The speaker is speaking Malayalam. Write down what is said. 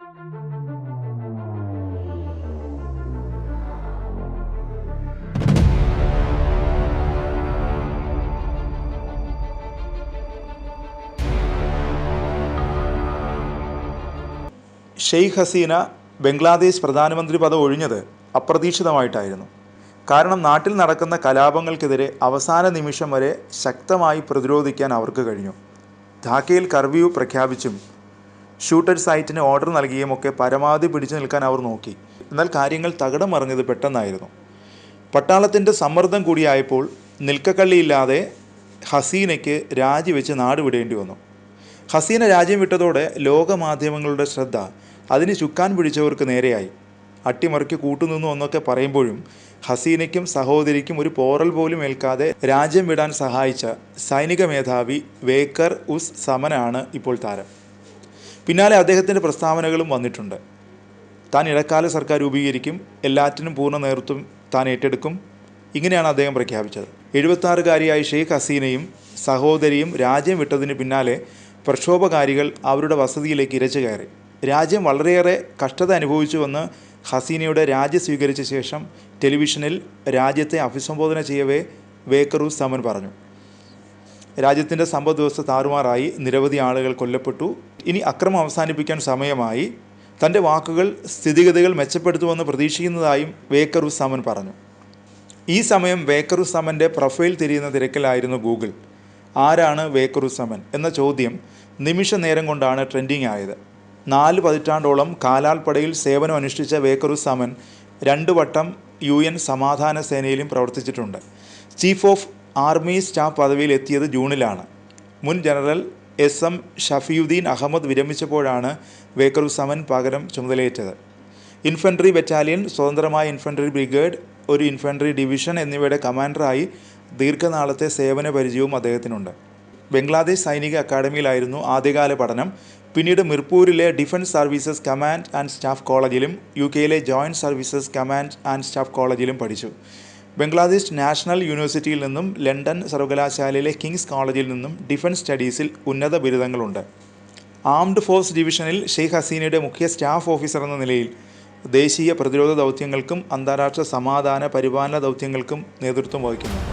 ഷെയ്ഖ് ഹസീന ബംഗ്ലാദേശ് പ്രധാനമന്ത്രി പദം ഒഴിഞ്ഞത് അപ്രതീക്ഷിതമായിട്ടായിരുന്നു. കാരണം നാട്ടിൽ നടക്കുന്ന കലാപങ്ങൾക്കെതിരെ അവസാന നിമിഷം വരെ ശക്തമായി പ്രതിരോധിക്കാൻ അവർക്ക് കഴിഞ്ഞു. ധാക്കയിൽ കർഫ്യൂ പ്രഖ്യാപിച്ചും ഷൂട്ടഡ് സൈറ്റിന് ഓർഡർ നൽകിയുമൊക്കെ പരമാവധി പിടിച്ചു നിൽക്കാൻ അവർ നോക്കി. എന്നാൽ കാര്യങ്ങൾ തകിടം മറിഞ്ഞത് പെട്ടെന്നായിരുന്നു. പട്ടാളത്തിൻ്റെ സമ്മർദ്ദം കൂടിയായപ്പോൾ നിൽക്കക്കള്ളിയില്ലാതെ ഹസീനയ്ക്ക് രാജിവെച്ച് നാട് വിടേണ്ടി വന്നു. ഹസീന രാജ്യം വിട്ടതോടെ ലോകമാധ്യമങ്ങളുടെ ശ്രദ്ധ അതിന് ചുക്കാൻ പിടിച്ചവർക്ക് നേരെയായി. അട്ടിമറിക്ക് കൂട്ടുനിന്നു എന്നൊക്കെ പറയുമ്പോഴും ഹസീനയ്ക്കും സഹോദരിക്കും ഒരു പോറൽ പോലും ഏൽക്കാതെ രാജ്യം വിടാൻ സഹായിച്ച സൈനിക മേധാവി വേക്കർ ഉസ് സമനാണ് ഇപ്പോൾ താരം. പിന്നാലെ അദ്ദേഹത്തിൻ്റെ പ്രസ്താവനകളും വന്നിട്ടുണ്ട്. താൻ ഇടക്കാല സർക്കാർ രൂപീകരിക്കും, എല്ലാറ്റിനും പൂർണ്ണ നേതൃത്വം താൻ ഏറ്റെടുക്കും, ഇങ്ങനെയാണ് അദ്ദേഹം പ്രഖ്യാപിച്ചത്. 76-കാരിയായ ഷെയ്ഖ് ഹസീനയും സഹോദരിയും രാജ്യം വിട്ടതിന് പിന്നാലെ പ്രക്ഷോഭകാരികൾ അവരുടെ വസതിയിലേക്ക് ഇരച്ചു കയറി. രാജ്യം വളരെയേറെ കഷ്ടത അനുഭവിച്ചുവെന്ന് ഹസീനയുടെ രാജ്യം സ്വീകരിച്ച ശേഷം ടെലിവിഷനിൽ രാജ്യത്തെ അഭിസംബോധന ചെയ്യവേ വേക്കർ ഉസ് സമൻ പറഞ്ഞു. രാജ്യത്തിൻ്റെ സമ്പദ് വ്യവസ്ഥ താറുമാറായി, നിരവധി ആളുകൾ കൊല്ലപ്പെട്ടു, ഇനി അക്രമം അവസാനിപ്പിക്കാൻ സമയമായി, തൻ്റെ വാക്കുകൾ സ്ഥിതിഗതികൾ മെച്ചപ്പെടുത്തുമെന്ന് പ്രതീക്ഷിക്കുന്നതായും വേക്കർ ഉസ് സമൻ പറഞ്ഞു. ഈ സമയം വേക്കർ ഉസ് സമൻ്റെ പ്രൊഫൈൽ തിരിയുന്ന തിരക്കിലായിരുന്നു ഗൂഗിൾ. ആരാണ് വേക്കർ ഉസ് സമൻ എന്ന ചോദ്യം നിമിഷ നേരം കൊണ്ടാണ് ട്രെൻഡിങ് ആയത്. 4 പതിറ്റാണ്ടോളം കാലാൾപ്പടയിൽ സേവനം അനുഷ്ഠിച്ച വേക്കർ ഉസ് സമൻ 2 വട്ടം UN സമാധാന സേനയിലും പ്രവർത്തിച്ചിട്ടുണ്ട്. ചീഫ് ഓഫ് ആർമി സ്റ്റാഫ് പദവിയിൽ എത്തിയത് ജൂണിലാണ്. മുൻ ജനറൽ SM ഷഫിയുദ്ദീൻ അഹമ്മദ് വിരമിച്ചപ്പോഴാണ് വേക്കർ ഉസ് സമൻ പകരം ചുമതലയേറ്റത്. ഇൻഫൻട്രി ബറ്റാലിയൻ, സ്വതന്ത്രമായ ഇൻഫൻട്രി ബ്രിഗേഡ്, ഒരു ഇൻഫൻട്രി ഡിവിഷൻ എന്നിവയുടെ കമാൻഡറായി ദീർഘനാളത്തെ സേവന പരിചയവും അദ്ദേഹത്തിനുണ്ട്. ബംഗ്ലാദേശ് സൈനിക അക്കാദമിയിലായിരുന്നു ആദ്യകാല പഠനം. പിന്നീട് മിർപൂരിലെ defence services command and staff കോളേജിലും UK-യിലെ joint services command and staff കോളേജിലും പഠിച്ചു. ബംഗ്ലാദേശ് നാഷണൽ യൂണിവേഴ്സിറ്റിയിൽ നിന്നും ലണ്ടൻ സർവകലാശാലയിലെ കിങ്സ് കോളേജിൽ നിന്നും ഡിഫൻസ് സ്റ്റഡീസിൽ ഉന്നത ബിരുദങ്ങളുണ്ട്. ആംഡ് ഫോഴ്സ് ഡിവിഷനിൽ ഷെയ്ഖ് ഹസീനയുടെ മുഖ്യ സ്റ്റാഫ് ഓഫീസർ എന്ന നിലയിൽ ദേശീയ പ്രതിരോധ ദൗത്യങ്ങൾക്കും അന്താരാഷ്ട്ര സമാധാന പരിപാലന ദൗത്യങ്ങൾക്കും നേതൃത്വം വഹിക്കുന്നു.